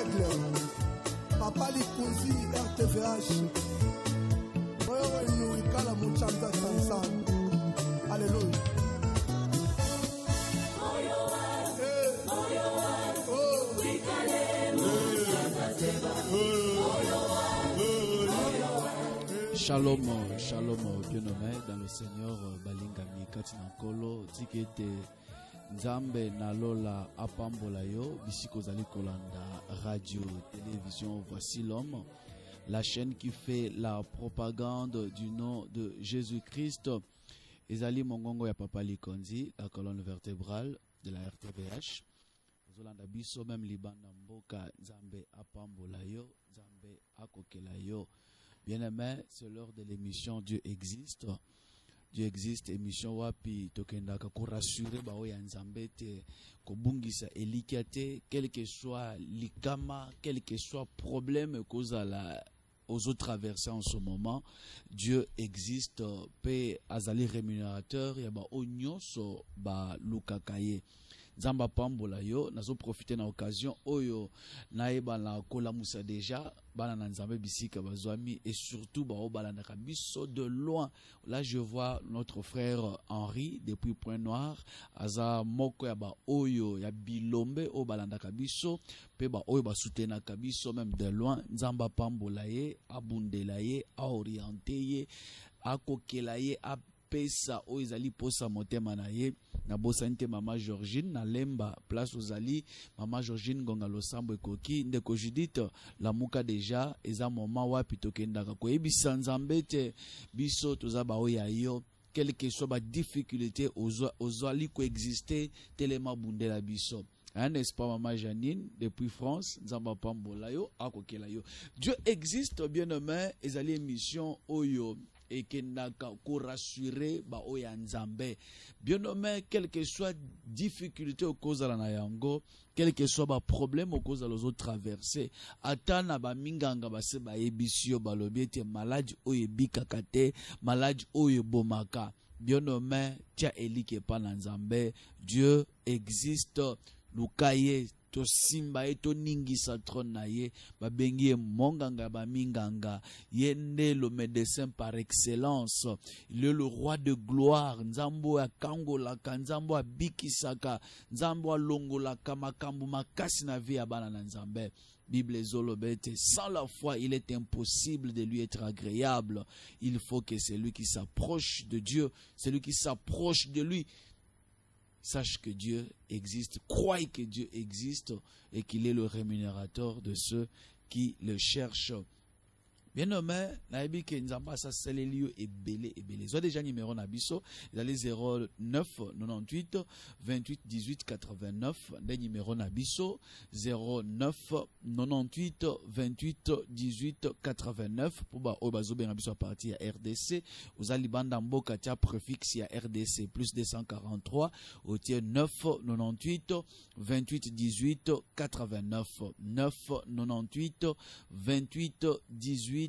Aigle, Papa Likunzi, RTVH, Oyo Nuikala Muchanta Tansan. Alléluia. Shalom, shalom, bien-aimé dans le Seigneur, Balinga Mikati Nankolo, Tikete, Nzambe Nalola Apambola yo, Bisiko Zali Kolanda, radio, télévision, voici l'homme, la chaîne qui fait la propagande du nom de Jésus-Christ. Ezali Mongongo ya Papa Likonzi, la colonne vertébrale de la RTVH. Zolanda Biso, même Libanda Mboka, Nzambe Apambola yo, Nzambe Akokela yo. Bien-aimé, c'est l'heure de l'émission Dieu existe. Dieu existe, émission wapi tokendaka ko rassurer ba oya nzambe te ko bungisa elikate, quel que soit likama, quel que soit problème kozala aux autres traversées en ce moment, Dieu existe, pe azali rémunérateur ya ba onyoso ba lukakaye. Zamba pambola yo, nazo profiter na occasion oyo naeba la kola musa déjà bana na nzambe bisika bazwami et surtout ba obala na kabiso de loin. Là je vois notre frère Henri depuis Point-Noir, aza moko ya ba oyo ya bilombe obala na kabiso pe ba oyo ba soutenir kabiso même de loin. Nzamba pambola ye, abundela ye, a orienter ye, akokela ye, a pesa o ezali posa motema na ye na bosante mama Georgine na lemba place ozali mama Georgine ngonga losambo ekoki ndeko Judith la muka deja eza moment wapi tokendaka koyebisa nzambe te biso toza ba oya yo quelle que soit ba difficulté ozali coexister telema bundela biso. N'est-ce pas maman Janine depuis France, nzamba pambola yo akokela yo. Dieu existe, bien-aimé, ezali émission oyo et que naka ko rassurer ba oya nzambe. Bien-aimé, quelle que soit difficulté au cause la na yango, quel que soit ba problème au cause los autres traversées, atana ba minganga ba se ba ebisio ba lobiete malade oyo bikakate, malade oyo bomaka. Bien-aimé, tia elike pa na nzambe, Dieu existe. Lukaye to simba eto ningi satron na ye babengi monganga ba minganga yende le médecin par excellence, il est le roi de gloire, nzambo ya kangola kanzambo abikisaka nzambo alongola kamakambu makasi na vie ya bana na nzambe. Bible zolobete, sans la foi il est impossible de lui être agréable. Il faut que celui qui s'approche de Dieu, celui qui s'approche de lui, sache que Dieu existe, croyez que Dieu existe et qu'il est le rémunérateur de ceux qui le cherchent. Bien-aimé, naebi ke nzamba sa selelio ebele. Zo déjà numéro na biso, ezali 09 98 28 18 89, de numéro na biso 09 98 28 18 89 pour ba obazo benga biso à partir ya RDC, ozali banda mboka tia préfixe ya RDC plus 243 au tie 9 98 28 18 89 9 98 28 18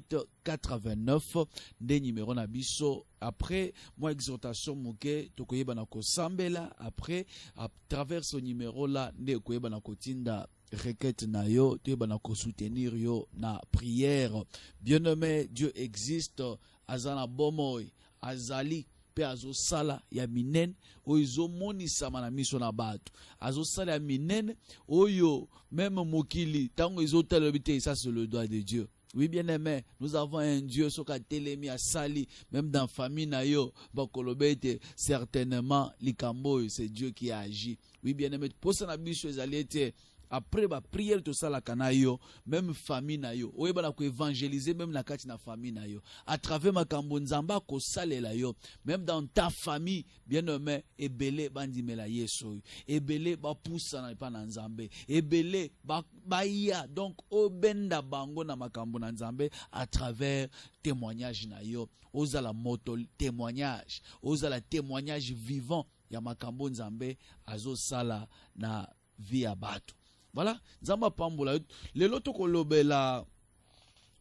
89 des numéros na biso. Après moi exhortation moke tokoyeba na ko sambela, après à travers ce numéro là ne koyeba na ko tinda requête na yo toyeba na ko soutenir yo na prière. Bien-aimé, Dieu existe, azana bomoy azali pe azosala ya minene oyo ezomonisama na miso na bato, azosala ya minene oyo même mokili tango ezotala bite, ça c'est le doigt de Dieu. Oui, bien-aimé, nous avons un Dieu, soka telemi a sali, même dans famille na yo, bakolobete, certainement, likambo, c'est Dieu qui a agi. Oui, bien-aimé, pour ça, na biso ezaliete, après ba prière tout ça la kanayo, même famille na yo, oye ba na ko évangéliser même na kati na famille na yo, à travers makambo nzamba ko salela yo, même dans ta famille, bien-aimé, ebele bandimela yeso, ebele ba poussa na pa na nzambe, ebele ba ya, donc obenda bango na makambo na nzambe à travers témoignage na yo, ozala moto témoignage, ozala témoignage vivant ya makambo nzambe azo sala na via bato. Voilà, nzamba pambola lelo tokolobela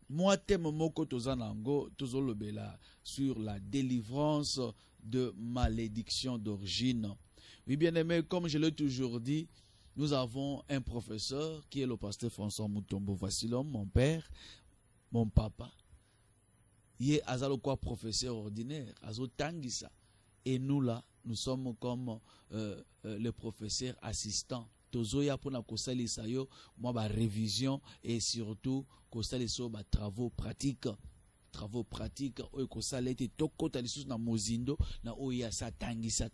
moi thème moko tozanango tozolobela sur la délivrance de malédiction d'origine. Oui, bien aimé, comme je l'ai toujours dit, nous avons un professeur qui est le pasteur François Mutombo. Voici l'homme, mon père, mon papa. Il est azalo quoi professeur ordinaire, azo tangisa. Et nous là, nous sommes comme le professeur assistant. Tozoya pour la kosali sayo, moi ba révision et surtout kosali so ba travaux pratiques. Travaux pratiques, oyo kosala ete tokota lisusu na mozindo na oya sa tangisa.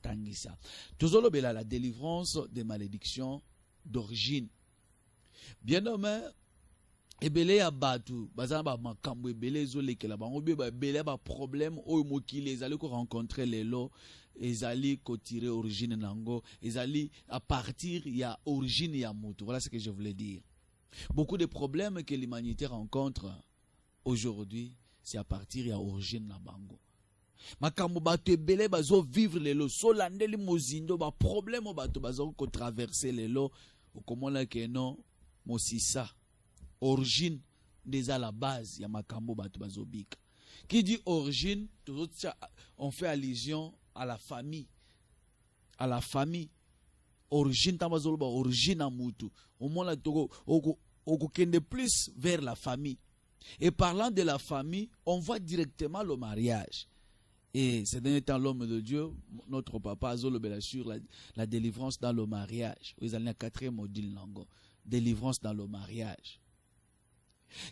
Tozolo bela la délivrance des malédictions d'origine. Bien nommé, ebele ya batu, bazana ba makambo ebele ezolekela bango be ba ebele ba problème oyo mokili ezali ko rencontrer lelo, ezali ko tirer origine nango, ezali à partir ya origine ya mutu. Voilà ce que je voulais dire. Beaucoup de problèmes que l'humanité rencontre aujourd'hui, c'est à partir ya origine na bango. Makambo bato ebele bazo vivre lelo, solandeli mozindo ba problème bato bazo ko traverser lelo, okomona ke non mosisa. Origine déjà la base ya makambo bato bazobika. Qui dit origine, on fait allusion à la famille. À la famille. Origine tamazoloba origine à mutu. Au moins là on kende plus vers la famille. Et parlant de la famille, on voit directement le mariage. Et ces derniers temps, l'homme de Dieu, notre papa Azolobela sur la délivrance dans le mariage. Ils allaient à 4e module lango. Délivrance dans le mariage.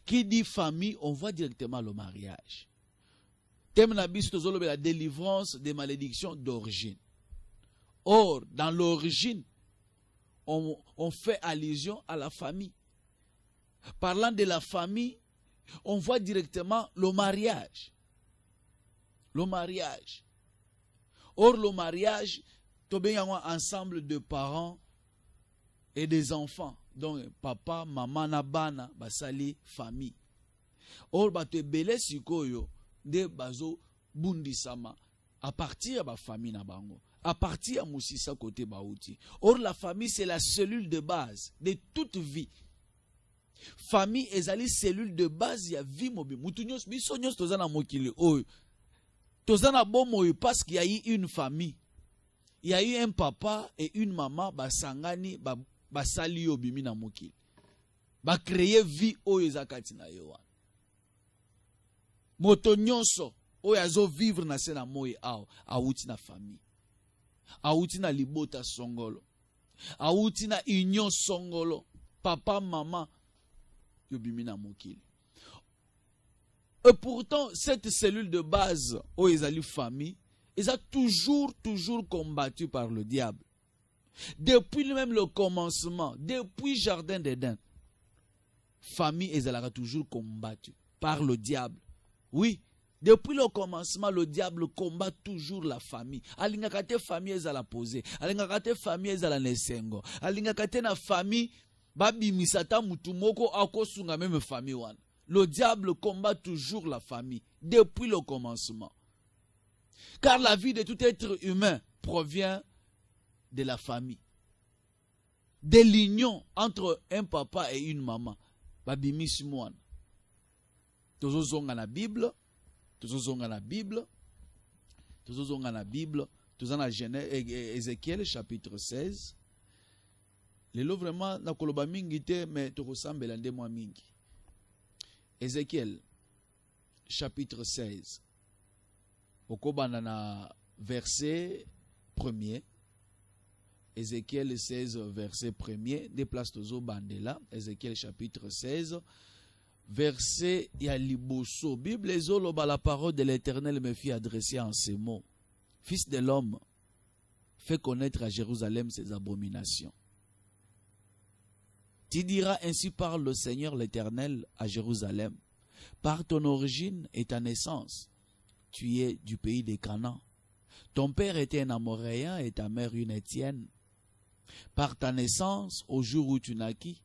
Qui dit famille, on voit directement le mariage. Thème nabis la délivrance des malédictions d'origine. Or, dans l'origine, on fait allusion à la famille. Parlant de la famille, on voit directement le mariage. Le mariage. Or, le mariage, il y a un ensemble de parents et des enfants. Donc, papa, maman, nabana, basali, famille. Or, bato ebele sikoyo, de bazo bundisama, à partir de la famille na bango, à partir de musisa côté baouti. Or, la famille, c'est la cellule de base de toute vie. Famille, ezali cellule de base, ya vie mobile. Moutounios, bisonyos, tozana mokili, oyo. Tozana bomo, parce qu'il y a eu une famille. Il y a eu un papa et une maman, basangani, basali yo bimi na mokili. Ba créer vie oyo ezakati na yo wana. Moto nyonso oyo azo vivre na se na moyi ao awuti na famille. Awuti na libota songolo. Awuti na union songolo. Papa maman yo bimi na mokili. Et pourtant cette cellule de base oyo ezali famille, ils ont toujours combattu par le diable. Depuis même le commencement, depuis Jardin d'Éden, famille ezalaka toujours combattue par le diable. Oui, depuis le commencement, le diable combat toujours la famille. Alingakate famille ezala posé, alingakate famille ezala nesengo, alingakate na famille babi misata mutumoko akosunga même famille wana. Le diable combat toujours la famille depuis le commencement. Car la vie de tout être humain provient de la famille. De l'union entre un papa et une maman. Babimi simouane. Tozozonga na Bible. Tozozonga na Bible. Tozozonga na Bible. Tozana Ézéchiel chapitre 16. Lelo vraiment na koloba mingi te mais tokosambela nde mwa mingi. Ézéchiel chapitre 16. Okobana na verset 1er. Ézéchiel 16, verset 1er. Déplace tozo bandela. Ézéchiel chapitre 16, verset Yaliboso. Bible ezoloba, la parole de l'Éternel me fit adresser en ces mots. Fils de l'homme, fais connaître à Jérusalem ses abominations. Tu diras, ainsi parle le Seigneur l'Éternel à Jérusalem. Par ton origine et ta naissance, tu es du pays des Canaan. Ton père était un Amoréen et ta mère une Étienne. Par ta naissance, au jour où tu naquis,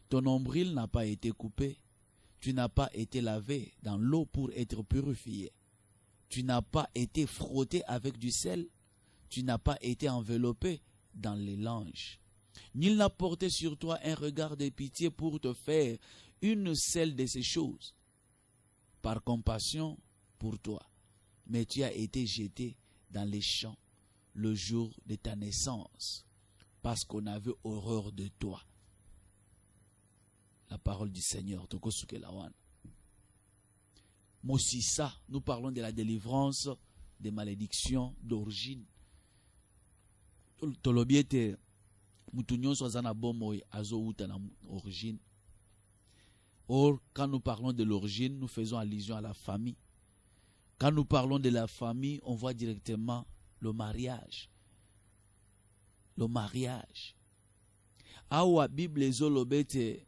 ton nombril n'a pas été coupé. Tu n'as pas été lavé dans l'eau pour être purifié. Tu n'as pas été frotté avec du sel. Tu n'as pas été enveloppé dans les langes. Nul n'a porté sur toi un regard de pitié pour te faire une seule de ces choses. Par compassion pour toi. Mais tu as été jeté dans les champs le jour de ta naissance. parce qu'on avait horreur de toi. La parole du Seigneur. Mosissa, nous parlons de la délivrance des malédictions d'origine. Tolobiete, mutunyon soazana bomoy azo uta na origine. Or, quand nous parlons de l'origine, nous faisons allusion à la famille. Quand nous parlons de la famille, on voit directement le mariage. Le mariage. Awa Bible ezolobete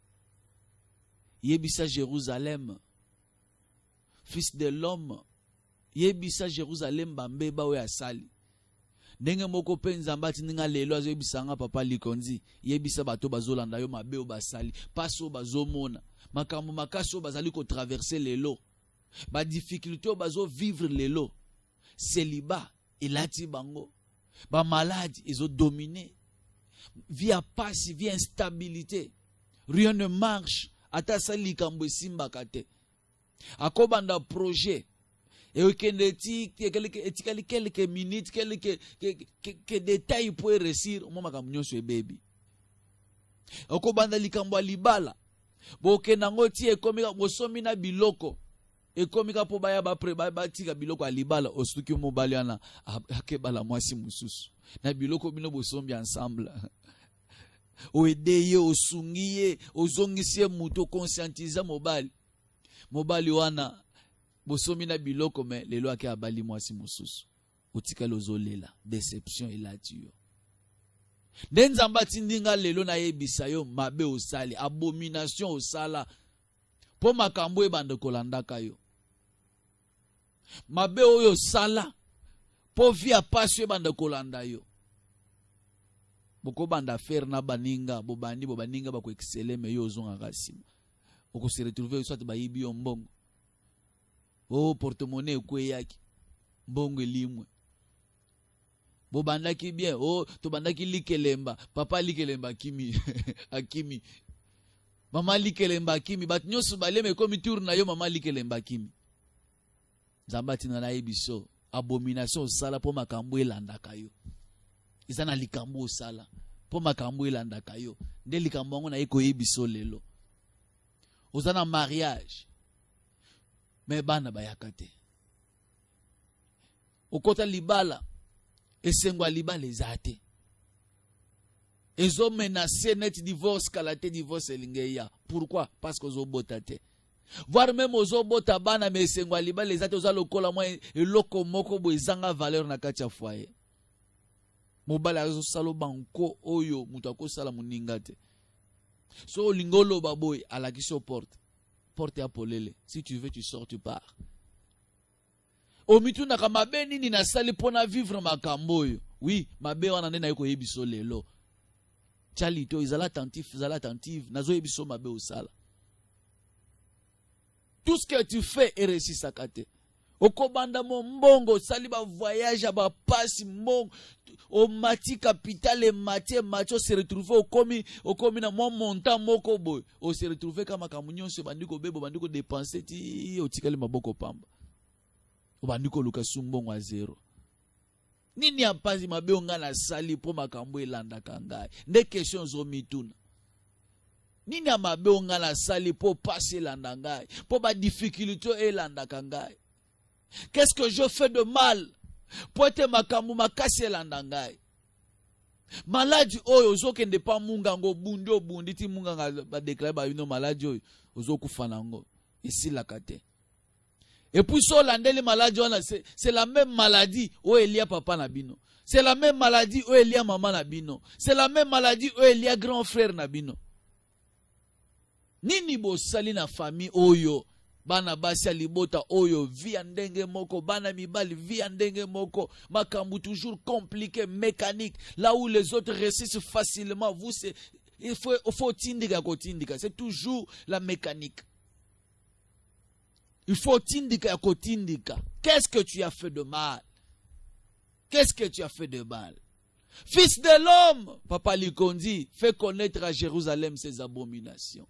yebisa Jérusalem, fils de l'homme, yebisa Jérusalem bambeba we asali. Ndenge moko penza mbati ninga lelo azo yebisa nga papa likonzi, yebisa bato bazolanda yo mabe o basali, paso bazomona, makambo makaso bazali ko traverser lelo. Ba difficulté o bazo vivre lelo. Célibat elati bango. Ba malade ils ont dominé. Via passe, via instabilité. Rien ne marche. Ata sali kambo simba kate. Akobanda projet. Et quelques minutes, quelques détails pour réussir. Moi makamnyo sur baby. Akobanda likambo libala. Boke nangoti ekomika bosomina biloko. Ekomika po baya ba pre ba tika biloko alibala osuki mobali ana akebala mwasi mususu. Na biloko bino bosombi ensemble. Oedeye osungiye ozongisie muto conscientiser mobali. Mobali wana bosomi na biloko me lelo ake abali mwasi mususu. Otika lozolela déception elati yo. Nenzamba tindinga lelo na yebisa yo mabe osali abomination osala po makambo ebande kolandaka yo. Mabe oyo sala po via pasio ebande kolanda yo. Boko banda faire na baninga bobaninga bako excelle me yo zonga kasima. Oko se retrouver soit ba yibi yo mbongo. O porte-monnaie kwe yaki. Mbongo elimwe. Bobandaki bien, oh, to bandaki likelemba, papa likelemba kimi, akimi. Mama likelemba kimi, bat nyosu baleme komi tour na yo mama likelemba kimi. Zambati na ebiso, abomination sala po makambo elandaka yo. Izana likambo sala po makambo elandaka yo. Nde likambo ngo na eko ebiso lelo. Ozana mariage. Me bana bayakate. Okota libala. Esengwa libala ezate. Ezo menacé net divorce kalate divorce elingeya. Pourquoi? Parce que ozo botate. Voir même ozo bota bana me esengwa libala ezate oza lokola mwa eloko moko bo ezanga valeur na kati ya foyer. Mobala azo salo banko oyo mutu akosala muninga te. So lingolo baboy alakiso porte. Porte ya polele. Si tu veux tu sors tu pars. Omitu naka mabe nini na sali pona vivre makambo yo. Oui, mabe wana nena yeko yebiso lelo. Chalito izala attentif, nazo yebiso mabe osala. Tout ce que tu fais est réussi sakate. Okobanda mo mbongo sali ba voyage ba passe mbongo o mati capital et mati se retrouver okomi na mo montant moko boy. O se retrouver kama kamunyon se bandiko bebo bandiko dépenser ti otikali maboko pamba. Obandiko luka sumbongo a zero. Nini apazi mabe onga na sali po makambo elanda kangai. Nde question zo mituna. Nini amabe onga na sali po passer elanda ngai. Po ba difficulté elanda kangai. Qu'est-ce que je fais de mal? Po ete makambo makasi elanda ngai. Maladi oyo ozokende pa mungango bundi ti munganga ba déclarer ba une maladie oyo ozokufana ngo. Ici la kate. Et puis, les maladies, c'est la même maladie où il y a papa Nabino. C'est la même maladie où il y a maman Nabino. C'est la même maladie où il y a grand frère Nabino. Nini bo sali na famille oyo. Bana basi alibota oyo. Via ndenge moko. Bana mibali via ndenge moko. Makambu toujours compliqué, mécanique. Là où les autres réussissent facilement. Vous, il faut tindika kotindika. C'est toujours la mécanique. Il faut tindika kotindika. Qu'est-ce que tu as fait de mal? Qu'est-ce que tu as fait de mal? Fils de l'homme, Papa Likondi, fais connaître à Jérusalem ses abominations.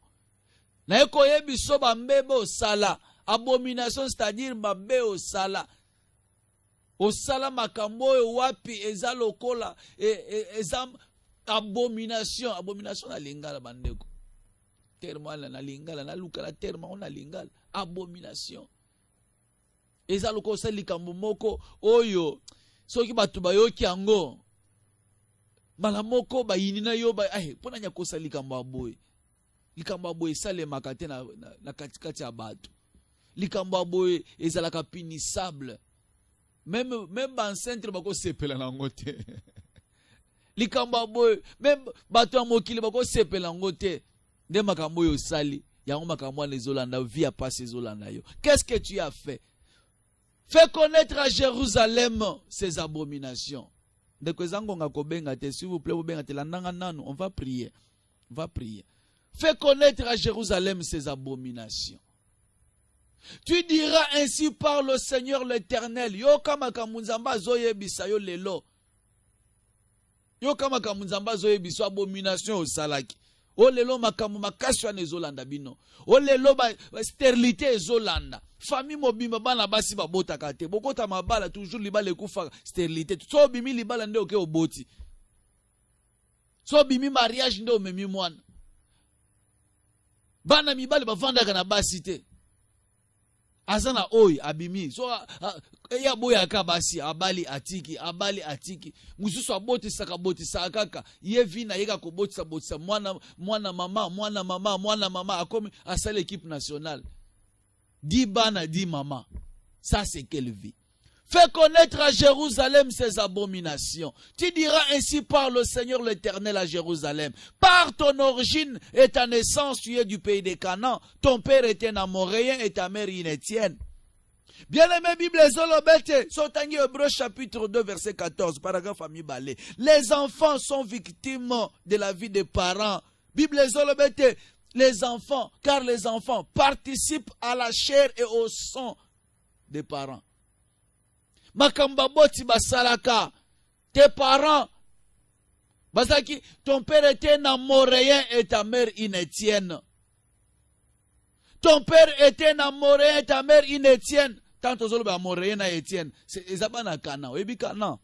Na eko yebi so ba mbebe osala. Abomination, c'est-à-dire mabe osala. Osala makambo wapi eza lokola eza Abomination, abomination na lingala bandeko. Terme na lingala na luka la terme on na lingala. Abomination. Eza loko sa likambo moko oyo soki batu bayoki yango mala moko bayini na yo ba pona nya kosa likambo aboy. Likambo aboy salemaka te na katikati ya bato. Likambo aboy ezalaka punissable. Même ba centre bako sepela nango te. Likambo aboy même bato ya mokili bako sepela nango te. Nde makambo yo sali yango makambo na ezolanda via passe ezolanda yo. Qu'est-ce que tu as fait? Fais connaître à Jérusalem ses abominations. S'il vous plaît, on va prier. On va prier. Fais connaître à Jérusalem ses abominations. Tu diras ainsi par le Seigneur l'Éternel. Yo kama kamunzamba zoye bisayo lelo. Yo kama kamunzamba zoye biso abomination au salaki. O lelo makamu makaswa nezolanda bino. O lelo ba sterilité ezolanda. Famille mobimba bana basi babota kate. Bokota mabala toujours libala kufa sterilité. So bimi libala nde oke oboti. So bimi mariage nde omemi mwana. Bana mibali bavanda kana basi te. Azana oy abimi. So ya boya ka basi abali atiki. Mususu aboti saka kaka. Ye vina yeka ko botisa mwana mama akomi asale équipe nationale. Dis bana, dis maman. Ça c'est quelle vie. Fais connaître à Jérusalem ses abominations. Tu diras ainsi par le Seigneur l'Éternel à Jérusalem. Par ton origine et ta naissance, tu es du pays des Canaan. Ton père était un Amoréen et ta mère une Étienne. Bien-aimé Bible, Zolobete, Sotangi Hébreux chapitre 2 verset 14, paragraphe ami balé. Les enfants sont victimes de la vie des parents. Bible Zolobete, les enfants, car les enfants participent à la chair et au sang des parents. Makambaboti basalaka, tes parents, basaki, ton père était un Amoréen et ta mère une Étienne. Ton père était un Amoréen et ta mère une Étienne. Tant aux autres Amoréen et Étienne, c'est Ezabana Kana, webi Kana.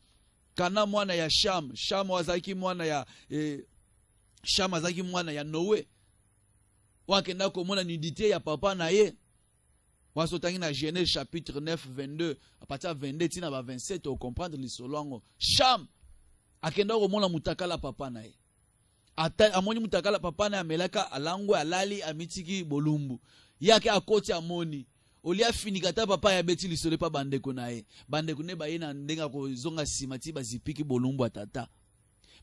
Kana mwana ya Sham, Sham wazaki mwana ya Sham wazaki mwana ya Noé. Wakenda komona nudité ya papa na ye. Wasotangi na Genèse chapitre 9 22 à partir de 22 tina ba 27 au comprendre lisolongo. Sham akenda komona mutakala papa na ye. Ata amoni mutakala papa na ye amelaka alangwe alali amitiki bolumbu. Yake akoti amoni. Olia finikata papa ya beti lisole pa bandeko na ye. Bandeko ne ba ye na ndenga ko zonga simati bazipiki bolumbu atata.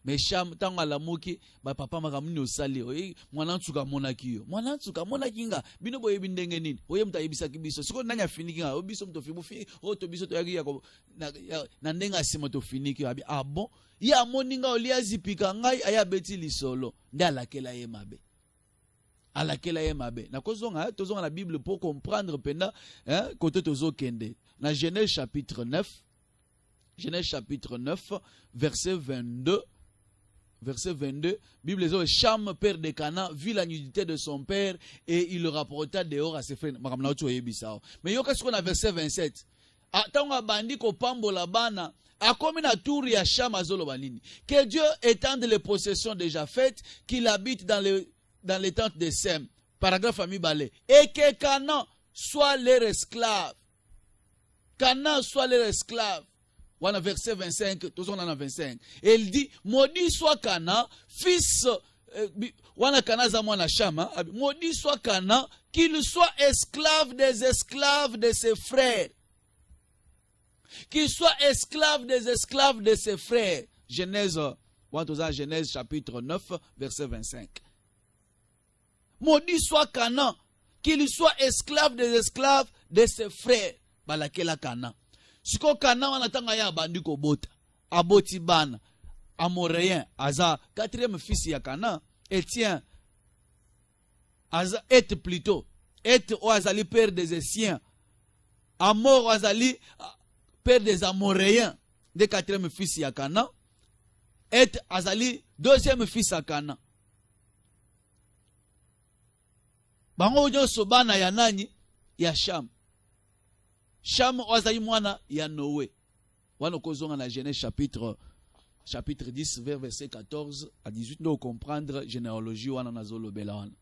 Mais Sham tango alamuki ba papa makamuni osali oyi mwana ntuka monaki yo mwana ntuka monaki nga bino boye bindenge nini oye mutayibisa kibiso siko nanya finiki nga obiso mtofibu fi oto biso to yaki yako na ndenga sima to finiki abi ah bon ya moninga olia zipika ngai aya beti lisolo nde alakela ye mabe na kozonga tozonga la Bible pour comprendre penda côté tozo kende na Genèse chapitre 9 verset 22. Verset 22, Bible dit, Cham, père de Canaan, vit la nudité de son père et il le rapporta dehors à ses frères. Mais yo qu'est-ce qu'on a verset 27? Attends, bandi ko pambo la bana, a comme une tour ya Cham azolo banini. Que Dieu étende les possessions déjà faites, qu'il habite dans les tentes de Sem. Paragraphe ami balé. Et que Canaan soit leur esclave. Canaan soit leur esclave. Wana verset 25, tous on en a 25. Et il dit, maudit soit Canaan, fils, wana Canaan za mwana Chama, maudit soit Canaan, qu'il soit esclave de ses frères. Qu'il soit esclave de ses frères. Genèse, Genèse chapitre 9, verset 25. Maudit soit Canaan, qu'il soit esclave de ses frères. Balakela Canaan. Siko Canaan wanatanga ya bandiko bota. Aboti bana. Amoréen. Aza. Quatrième fils ya Canaan. Étienne. Aza. Et plutôt. Et oazali père des Essiens. Amor oazali père des Amoréens. De quatrième fils ya Canaan. Et azali deuxième fils ya Canaan. Bango nyoso bana ya nani? Ya Cham. Cham wazali mwana ya Noé. Wana kozonga na Genèse chapitre chapitre 10, vers verset 14 à 18, nous comprendre généalogie wana nazolo belawana.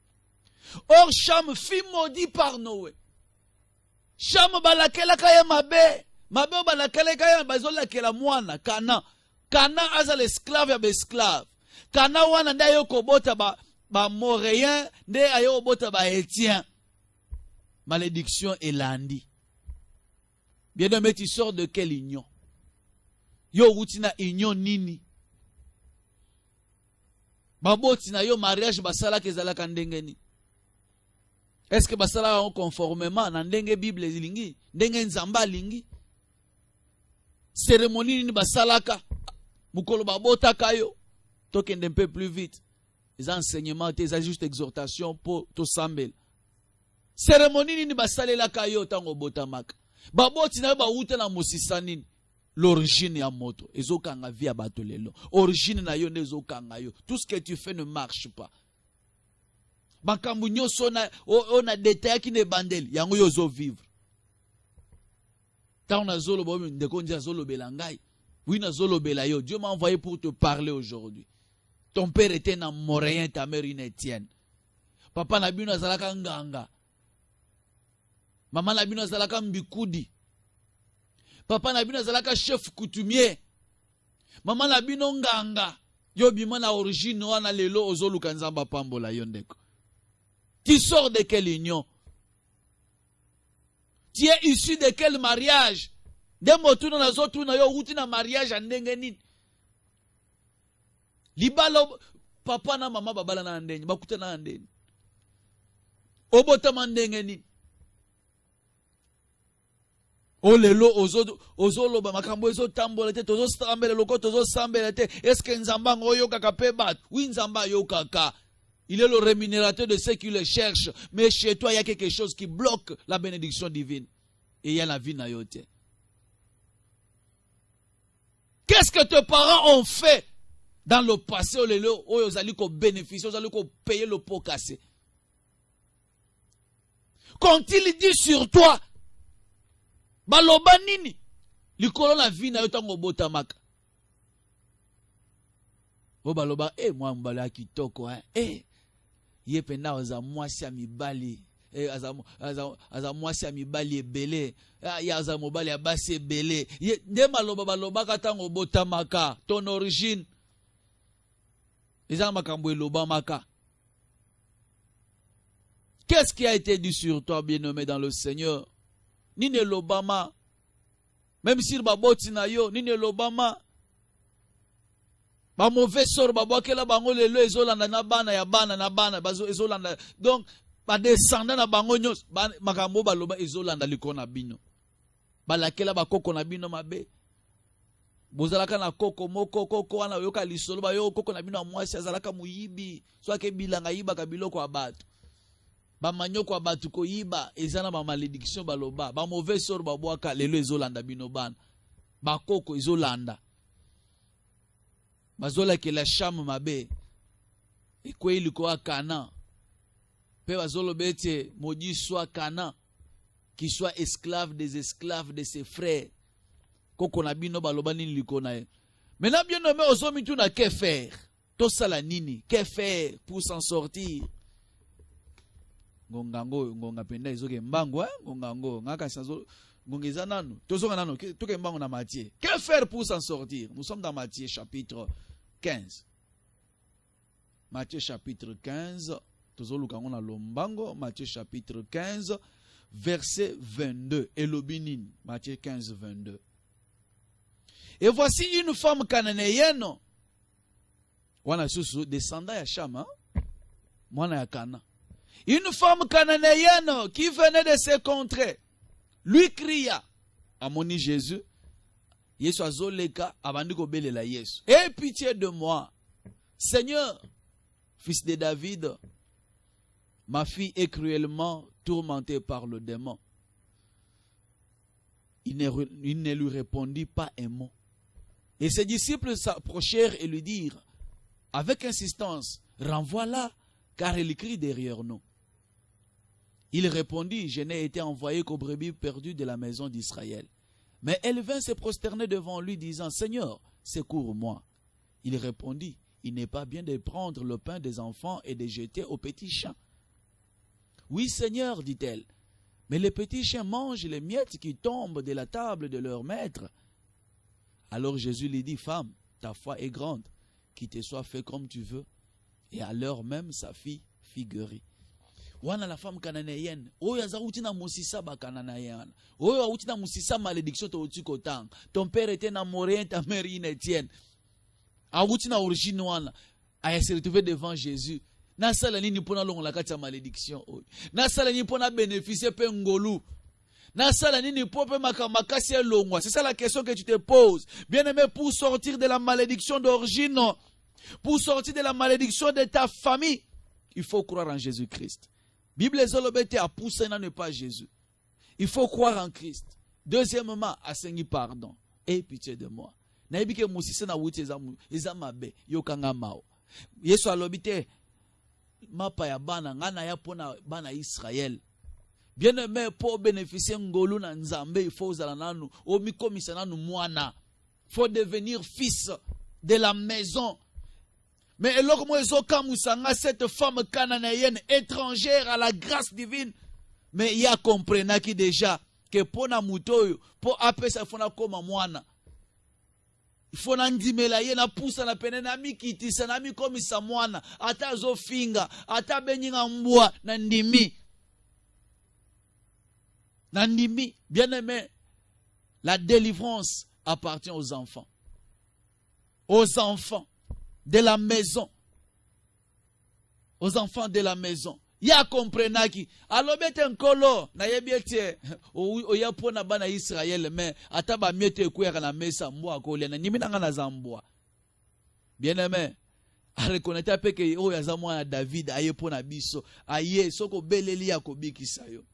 Or, Cham fit maudit par Noé. Cham balakela kaya mabe. Mabe balakela kaya bazola kela mwana. Kana. Kana aza l'esclave ya l'esclave. Kana wana nda yo kobota ba moréen, nde ayo bota ba étien. Malédiction elandi. Bien aimé, tu sors de quelle union? Yo rutina union nini? Baboti na yo mariage basala kezalaka ndengeni. Est-ce que basala on conformément na ndenge Bible zilingi, ndenge nzamba lingi? Cérémonie ni basalaka mukolo babota kayo tokende un peu plus vite. Les enseignements, c'est juste exhortation pour to sambel. Cérémonie ni basalela kayo tango botamaka. Baboti na ba uta na mosisanini. L'origine ya moto ezokanga via bato lelo. Origine na yo nezokanga yo. Tout ce que tu fais ne marche pas. Makambu nyoso on a détail qui ne bandel yango yo zo vivre. Tant na zolo bo ndeko ndia zolo belangai. Oui na zolo belayo. Dieu m'a envoyé pour te parler aujourd'hui. Ton père était un moréen, ta mère une Étienne. Papa na bino azalaka nganga. Maman na bino azalaka mbikudi. Papa na bino azalaka chef coutumier. Maman na bino nganga. Yo bima na origine wana lelo ozoluka nzamba pambola yo ndeko. Tu sors de quelle union? Tu es issu de quel mariage? Demo tuna na zo tuna yo uti na mariage andenge nini? Libalo papa na mama babala na andeni bakuta na andeni. Obota mandenge nini? Olelo ozolo ba makambo ezo tambola te tozo sambela loko tozo sambela te. Est-ce que nzamba ngoyo kaka pe bat? Oui nzamba yo kaka. Il est le rémunérateur de ceux qui le cherchent. Mais chez toi, il y a quelque chose qui bloque la bénédiction divine. Et il y a la vie na yote. Qu'est-ce que tes parents ont fait dans le passé? Ils allaient bénéficier, ils allaient payer le pot cassé. Quand il dit sur toi, baloba nini, likolo la vie na yo tango botamaka. Bo baloba, moi mbala kitoko, ye penda oza mwasi ya mibali, aza mwasi ya mibali ebele, ya aza mobali ya basi ebele. Nde maloba baloba katango botamaka, ton origine. Eza makambo eloba maka. Qu'est-ce qui a été dit sur toi, bien-aimé dans le Seigneur? Nini l'Obama, même si baboti na yo, nini l'Obama, ba mauvais sort babokela bango lelo ezolanda na bana ya bana na bana bazo ezolanda. Donc ba descendant na bango nyos makambo baloba ezolanda likona bino. Balakela bakoko na bino mabe. Bozalaka na koko moko koko wana yoka lisolo ba yo koko na bino mwasi azalaka muyibi, soit ke bilanga yiba ka biloko abatu. Ba manyoko abatu ko yiba ezana ba malédiction baloba, ba mauvais sort babwaka lelo ezolanda bino bana. Ba koko ezolanda. Bazola ke la Cham mabe. Ekwe iliko Kana. Pe bazolo bete maudit soit Kana, qui soit esclave des esclaves de ses frères. Koko na bino baloba nini liko na ye. Maintenant bien nommé ozomi tu na que faire? To sala nini? Que faire pour s'en sortir? Ngonga penda izoke mbango ngongango ngaka sazo ngongeza nanu tozonga nanu toke mbango na Matthieu. Que faire pour s'en sortir? Nous sommes dans Matthieu chapitre 15. Matthieu chapitre 15 tozoluka ngona lombango. Matthieu chapitre 15 verset 22 elobinin. Matthieu 15 22. Et voici une femme cananéenne. Wana susu descendant ya Cham, mwana ya Kana. Une femme cananéenne qui venait de ces contrées lui cria, amoni Jésus, Yesu azoleka abandi ko belela Yesu. Aie pitié de moi, Seigneur, fils de David, ma fille est cruellement tourmentée par le démon. Il ne lui répondit pas un mot. Et ses disciples s'approchèrent et lui dirent, avec insistance, renvoie-la, car elle crie derrière nous. Il répondit, je n'ai été envoyé qu'aux brebis perdues de la maison d'Israël. Mais elle vint se prosterner devant lui, disant, Seigneur, secours-moi. Il répondit, il n'est pas bien de prendre le pain des enfants et de jeter aux petits chiens. Oui, Seigneur, dit-elle, mais les petits chiens mangent les miettes qui tombent de la table de leur maître. Alors Jésus lui dit, femme, ta foi est grande, qu'il te soit fait comme tu veux. Et à l'heure même, sa fille fit guérir. Wana la femme cananéenne, oyo aza uti na musisa ba cananéenne, oyo uti na musisa malédiction to uti kotang. Ton père était namoré, ta mère inétienne. A uti na origine wana, a se retrouvé devant Jésus. Na sala nini pona longo la kati ya malédiction oyo. Na sala nini pona bénéficier pe ngolu. Na sala nini pope makasi longwa. C'est ça la question que tu te poses. Bien-aimé, pour sortir de la malédiction d'origine, pour sortir de la malédiction de ta famille, il faut croire en Jésus-Christ. Bible ezolobete a poussé na ne pas Jésus. Il faut croire en Christ. Deuxièmement, assegni pardon. Et pitié de moi. Na ebike musise na wuti eza mabe yokanga mao. Yesu alobite mapa ya bana ngana ya pona bana Israël. Bien-aimé, pour bénéficier ngolu na nzambe, il faut uzala nanu o mikomisa nanu mwana. Faut devenir fils de la maison. Mais cette femme cananéenne étrangère à la grâce divine, mais il y a compris qui déjà que pour na mutoyo pour appeler ça fona comme mwana. Il faut n'andimela ye na poussa na pene na mikiti sana mi comme sa mwana ata zo finga ata benyinga mbwa na ndimi. Nandimi, bien-aimé, la délivrance appartient aux enfants. Aux enfants de la maison. Aux enfants de la maison. Ya comprenaki. Alors bete nkolo na yebiete o ya pona bana Israël mais ataba miete kuya na mesa mbwa ko lena nimina ngana zambwa. Bien-aimé, a reconnaître pe que o ya zamwa David aye pona biso aye soko beleli ya kobikisa yo.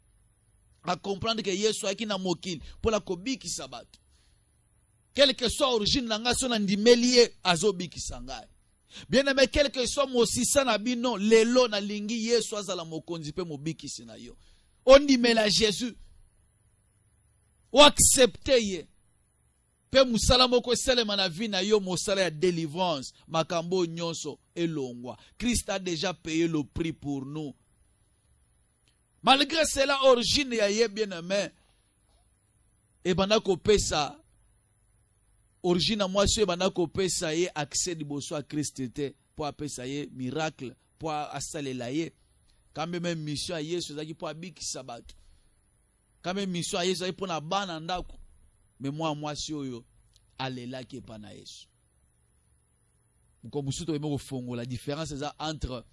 À comprendre que Yesu aki na mokili pour la kobiki sabat. Quelle que soit l'origine nanga son andimelie azobiki sangai. Bien aimé, quel que soit mo sisa na bino lelo na lingi Yesu azala mokonzi pe mobiki sina yo. On dimela Jésus. Ou accepter ye. Pe musala moko selema na vie na yo mosala ya délivrance makambo nyonso elongwa. Christ a déjà payé le prix pour nous. Malgré cela, origine ya ye bien-aimé, et banako pesa, origine à moi, c'est banako pesa ye accès de bosso à Christ pour apesa ye miracle, pour assaler la ye. Quand même mission à Yesu, c'est pour abiki sabat. Quand même mission à Yesu, c'est pour na banandako. Mais moi, c'est yo, allez là qui est pas na Yesu. Comme vous savez, la différence c'est entre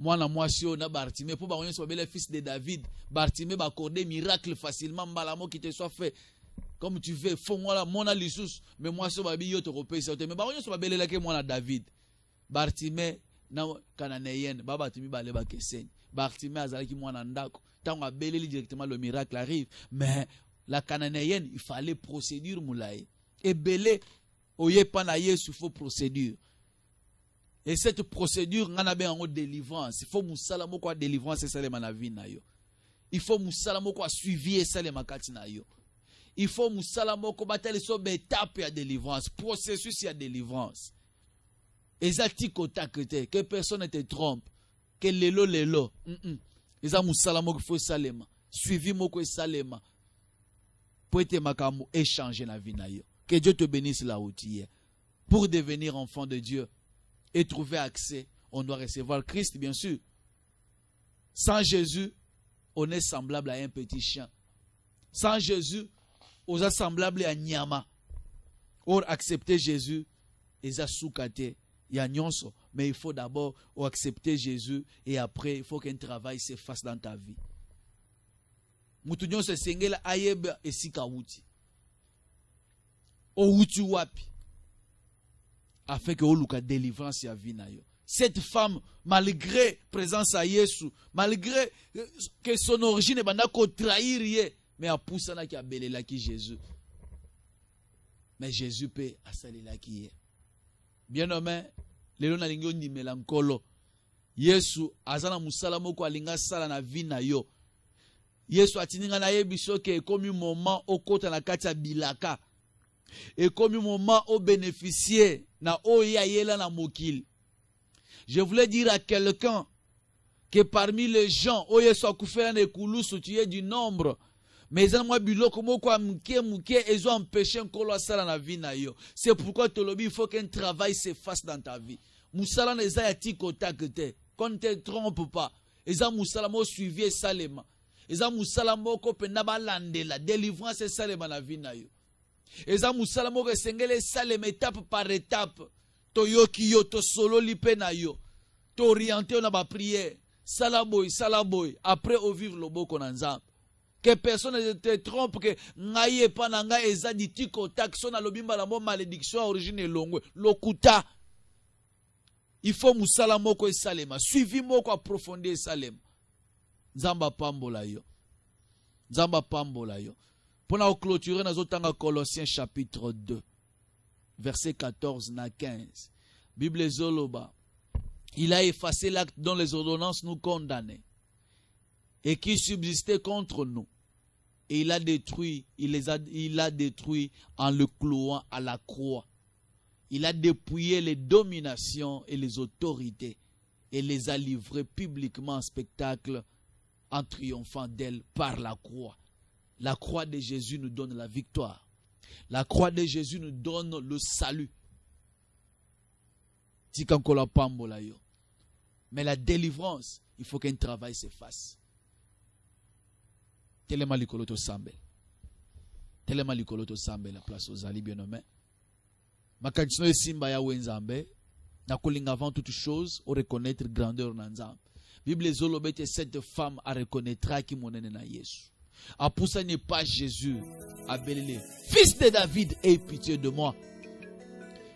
moi na moi si on a Bartimée pour baronner soit le fils de David. Bartimée va accorder miracle facilement malamo qui te soit fait comme tu veux. Faut moi la mon alisus mais moi so babi yo te repé ça mais baronner soit belle là que moi na David. Bartimée na cananéenne ba Bartimée ba le ba keseni. Bartimée azali ki moi na ndako. Tant on belle directement le miracle arrive mais la cananéenne il fallait procédure moulaye. Et belé oye pa na Yesu faut procédure. Et cette procédure, on a bien en délivrance. Il faut moussalamo quoi délivrance et ça les manavi na yo. Il faut moussalamo quoi suivi et ça les makati na yo. Il faut moussalamo quoi battre sur étape à délivrance, processus à délivrance. Et ça que personne ne te trompe, que lelo. Et ça moussalamo qu'il faut salema, suivi moko salema. Pour être makamu échanger la vie na yo. Que Dieu te bénisse là où tu es. Pour devenir enfant de Dieu et trouver accès, on doit recevoir Christ, bien sûr. Sans Jésus, on est semblable à un petit chien. Sans Jésus, on est semblable à Nyama. Or, accepter Jésus, ils ont soukate, il y a nyonso. Mais il faut d'abord accepter Jésus et après, il faut qu'un travail se fasse dans ta vie. Moutounion se sengela ayeb et sikawuti. O wuti wapi. Afin que oluka délivrance ya vie na yo. Cette femme, malgré présence à Yesu, malgré que son origine est bandako trahir ye, mais a poussé na ki a belela ki Jésus. Mais Jésus peut asalela ki ye. Bien nommé, lelo na lingi ndi melankolo. Yesu azana musala moko alinga sala na vie na yo. Yesu atininga na ye biso ke comme un moment au kota na kati ya bilaka. Et comme un moment au bénéficier na oyayela na mokil. Je voulais dire à quelqu'un que parmi les gens, oye so kufela ne kulusu tu es du nombre. Mais en moi biloko moko mouke ils ont empêché nkolo asala na vie na yo. C'est pourquoi tolobi il faut qu'un travail se fasse dans ta vie. Musala neza ya tikota kete. Quand ne te trompe pas. Eza musala mo suivi salema. Eza musala moko penda balande la délivrance salema na vie na yo. Eza musala moko sengele salema étape par étape. To yoki yo to solo lipe na yo. To orienter na ba prière. Salaboy. Après au vivre le beau qu'on ensemble. Que personne ne te trompe que ngaye pa na nga eza di tikotak so na lobimba la mo malédiction origine longwe. Lokuta. Il faut musala moko e salema. Suivi moko approfondir salema. Nzamba pambola yo. Nzamba pambola yo. Pour nous clôturer dans autant Colossiens chapitre 2. Verset 14 na 15. Bible Zoloba. Il a effacé l'acte dont les ordonnances nous condamnaient et qui subsistait contre nous. Et il a détruit en le clouant à la croix. Il a dépouillé les dominations et les autorités et les a livrées publiquement en spectacle en triomphant d'elles par la croix. La croix de Jésus nous donne la victoire. La croix de Jésus nous donne le salut. Mais la délivrance, il faut qu'un travail se fasse. Tellement l'ikoloto sambe. Tellement l'ikoloto sambe la place aux ali bien-nommés. Ma continuer simba ya wenzambe. Na kolinga avant toute chose, au reconnaître grandeur nanzambe. Bible zolobete cette femme a reconnaîtra qui monene na Yesu. A poussa n'est pas Jésus. Abelele. Fils de David, aie pitié de moi.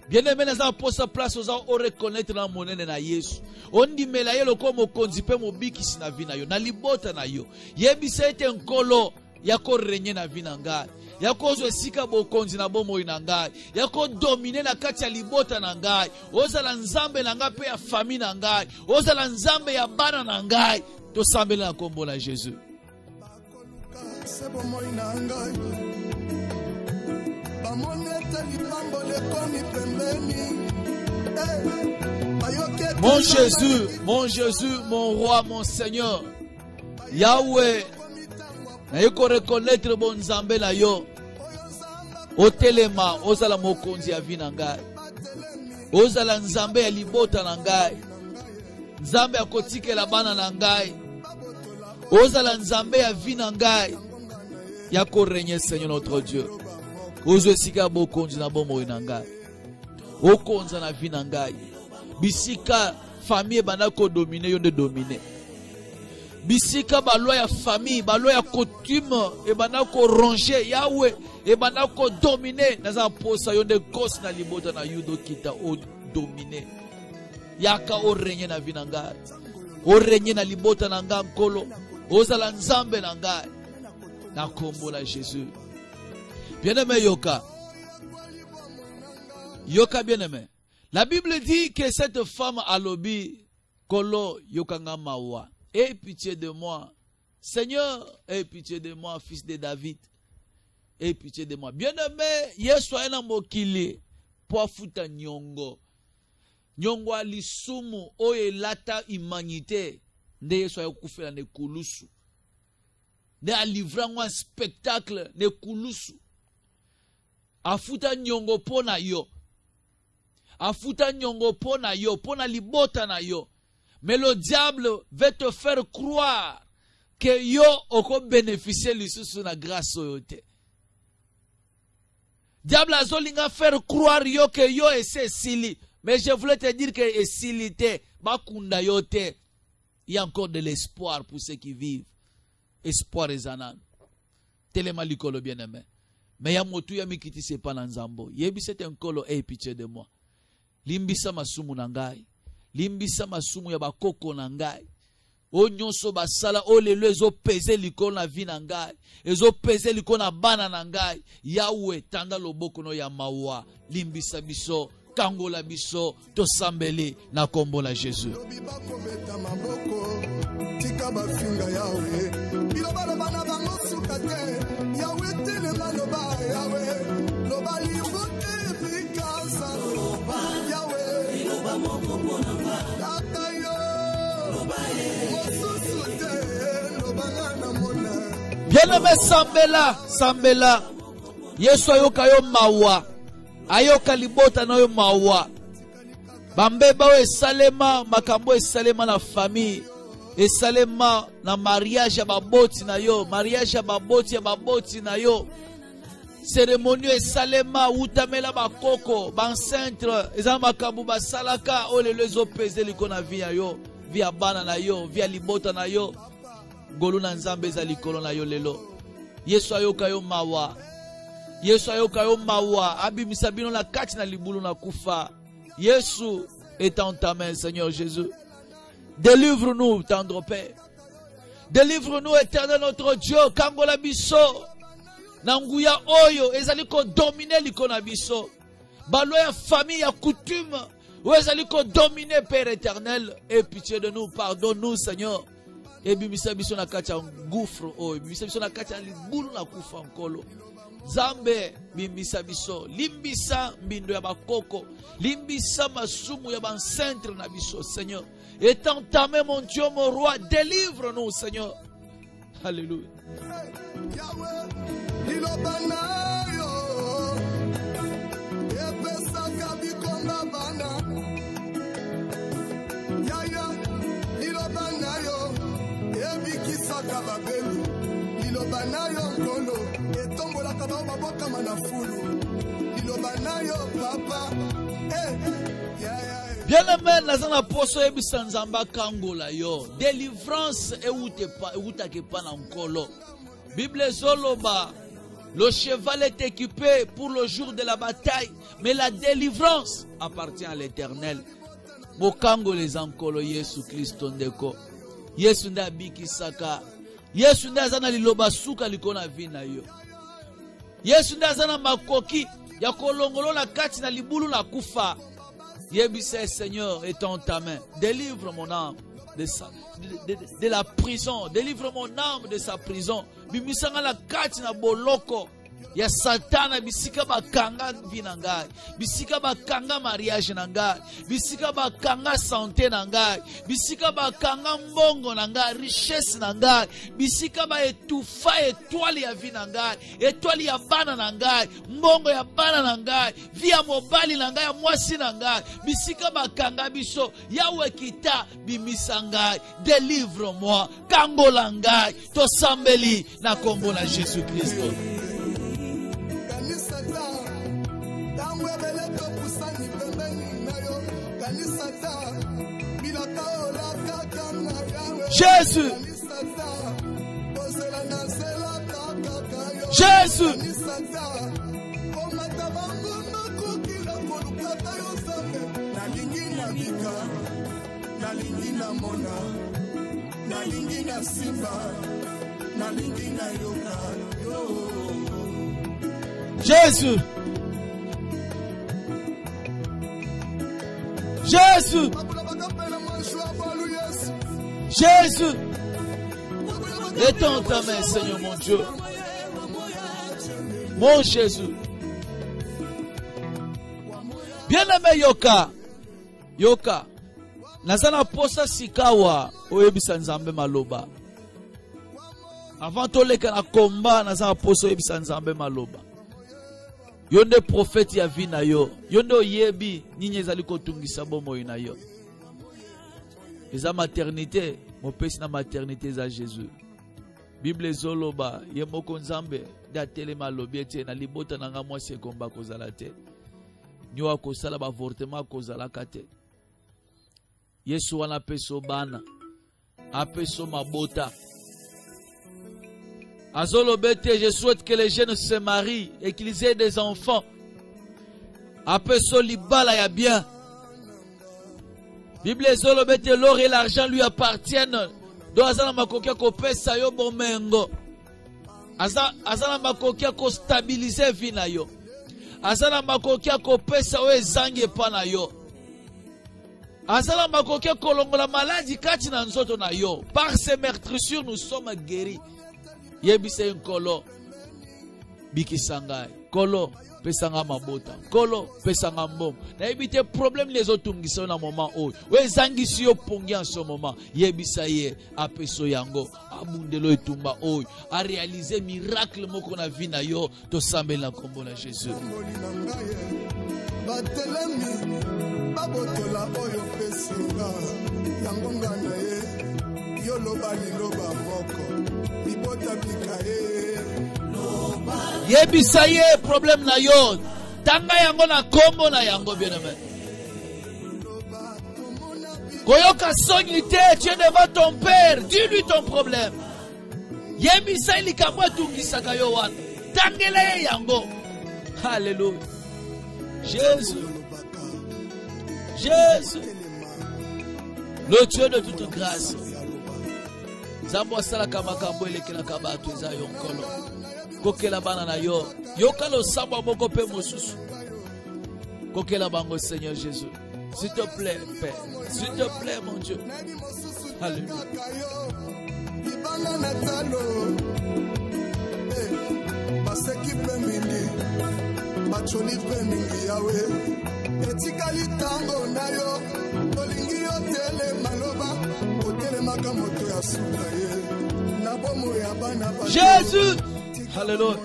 Bien-aimé, nous avons posé place aux gens, on reconnaître la monnaie na Yesu. On dit, mais là, il y a comme konzipe mobiki si na vi na yo, na libota na yo. Yebisa ete nkolo, yako renye na vi na ngai. Yako zo esika bo konzi na bomo na ngai. Yako domine na kati ya libota na ngai. Oza la nzambe na ngai pe ya famille na ngai. Oza la nzambe ya bana na ngai. To sambele na kombo na Jésus. C'est bon moi na ngai. Mon Jésus, mon roi, mon Seigneur, Yahweh, naiko reconnaître bon Nzambe na yo, otelema, ozala mokonzi ya vi na ngai, ozala Nzambe ya libota na ngai, Nzambe ya kotikela bana na ngai, ozala Nzambe ya vi na ngai, yako régner Seigneur notre Dieu. Ozo sika bokonzi na bomo inangai. Okonza na vi na ngai. Bisika famille banako dominer yo de dominer. Bisika ba loi ya famille, ba loi ya coutume e banako ronger Yahweh e banako dominer naza posa yo de kos na libota na yudo kita o dominer. Yaka o régner na vi na ngai. O régner na libota na ngai nkolo. Ozala Nzambe na ngai. Na kombo la Jésus. Bien-aimé Yoka. Yoka bien-aimé. La Bible dit que cette femme a lobi kolo yokanga mawa. Aie pitié de moi. Seigneur, aie pitié de moi, fils de David. Aie pitié de moi. Bien-aimé, Yesu ena mokili po futa nyongo. Nyongo alisumu oye lata humanité. Nde Yesu ayokufela ne kulusu. Ne a livré un spectacle ne kulusu. Afuta nyongo pona yo. Afuta nyongo pona yo. Pona libota na yo. Mais le diable veut te faire croire que yo oko bénéficier lisusu na grâce yote. Diable a zolinga faire croire yo que yo ese sili. Mais je voulais te dire que esilité bakunda yote. Il y a encore de l'espoir pour ceux qui vivent. Espoir ezanan. Telema likolo bien-aimé. Mais ya motu ya mikiti se pa na nzambo. Yebi c'est un kolo aie pitié de moi. Limbisa masumu na ngai. Limbisa masumu ya bakoko na ngai. O nyonso basala o lelo ezo peze likolo na vi na ngai. Ezo peze likolo na bana na ngai. Yahweh tanda loboko no ya mawa. Limbisa biso. Kangola biso. Tosambele na kombo la Jésus. Tika bafinga Yahweh. Bilobalo bana bango sukate. Yahweh tele maloba Yahweh. Bien-aimé, Sambela. Yesu ayoka yo mawa. Ayoka libota na yo mawa. Bambeba o esalema, makambo esalema na famille. Esalema na mariage ya baboti na yo. Mariage ya baboti na yo. Cérémonie esalema, utamela bakoko, bancentre, eza makambo basalaka, o lelo ezopeze liko na vi ya yo. Via bana na yo, via libota na yo. Golu na nzambe eza likolo na yo lelo. Yesu ayoka yo mawa. Yesu ayoka yo mawa. Abimisa bino na kati na libulu na kufa. Yesu est en ta main, Seigneur Jésus. Délivre-nous, tendre Père. Délivre-nous, éternel notre Dieu. Kangola biso. Nanguya oyo. Ezali ko dominer liko na biso. Balo ya famille, ya coutume. Ou ezali ko dominer, Père éternel. Aie pitié de nous. Pardonne-nous, Seigneur. Et bimisa biso na kati ya gouffre oyo. Bimisa biso na kati ya libulu na kufa nkolo. Zambe bimbisa biso. Limbisa mbindo ya bakoko. Limbisa masumu ya bancentre na biso, Seigneur. Étant ta main, mon Dieu, mon roi, délivre-nous, Seigneur. Alléluia. Bien-aimé, nazana poso ebisa nzamba kangola yo. Délivrance eutake pa na nkolo. Bible zoloba, le cheval est équipé pour le jour de la bataille, mais la délivrance appartient à l'Éternel. Mokango les ankolo Yesu Kristo ndeko. Yesu nda bikisaka. Yesu nda zana liloba suka likona vina yo. Yesu nda zana makoki ya kolongolo na kati na libulu na kufa. Yebise, Seigneur, est en ta main. Délivre mon âme de la prison. Délivre mon âme de sa prison. Bimisanga la kati na boloko. Ya satana bisika bakanga vina ngai. Bisika bakanga mariage na ngai. Bisika bakanga santé na ngai. Bisika bakanga mbongo na ngai, richesse na ngai. Bisika ba etufa étoile ya vina ngai. Étoile ya bana na ngai. Mbongo ya bana na ngai. Via mobali na ngai, mwasi na ngai. Bisika bakanga biso. Yawe kita bimisa ngai. Délivre-moi. Kangola ngai. Tosambeli na kombo na Jésus Christ. Jésus. Jésus. Jésus. Jésus. Jésus. Étends ta main, Seigneur mon Dieu. Mon Jésus. Bien-aimé Yoka. Yoka. Nazana posa sikawa. Oyebisa nzambe maloba. Avant toleka na komba, nazana posa oyebisa nzambe maloba. Yonde prophète ya vi na yo. Yonde oyebi nini ezali kotungisa bomoi na yo. Eza maternité, mopesi na maternité za Jésus. Bible zoloba, ye moko nzambe da telema lobi ete na libota na nga mwasi ekomba kozala te. Nyo akosala ba avortement kozala kate. Yesu wana peso bana. Apeso mabota. Azolobete, je souhaite que les jeunes se marient et qu'ils aient des enfants. Apeso libala ya bien. Bible zolobete, l'or et l'argent lui appartiennent. Do azana makokia ko pesa yo bomengo. Azana makokia ko stabiliser vie na yo. Azana makokia ko pesa o ezangi pa na yo. Azana makokia ko longola maladie kati na nzoto na yo. Par ces meurtrissures nous sommes guéris. Yebise nkolo. bikisanga kolo pesanga mabota kolo pesanga mbom na ebite problème les autres ngisa na moment o wezangisi yo pongi en ce moment yebisa ye apeso yango abundelo etumba o a réaliser miracle moko na vie na yo to sambela kombo na Jésus batelemi babotola oyo pesinga yango ngana ye yo loba liloba moko bibota bikaye yebisa ye problème na yo tanga yango na kombo na yango bien-aimé koyoka soni te tu es devant ton père dis-lui ton problème yebisa likambo etungisaka yo wana tangela ye yango alléluia Jésus Jésus le Dieu de toute grâce Zambo asalaka makambo elekelaka bato eza yo nkolo kokela bana na yo yoka lo samba moko pe mosusu kokela bango Seigneur Jésus s'il te plaît Père s'il te plaît mon Dieu alléluia baseki pe mingi bacholi pe mingi yawe etikali tango na yo tolingi yo tele maloba otelemaka moto ya suka ye na bomo ya bana Jésus alléluia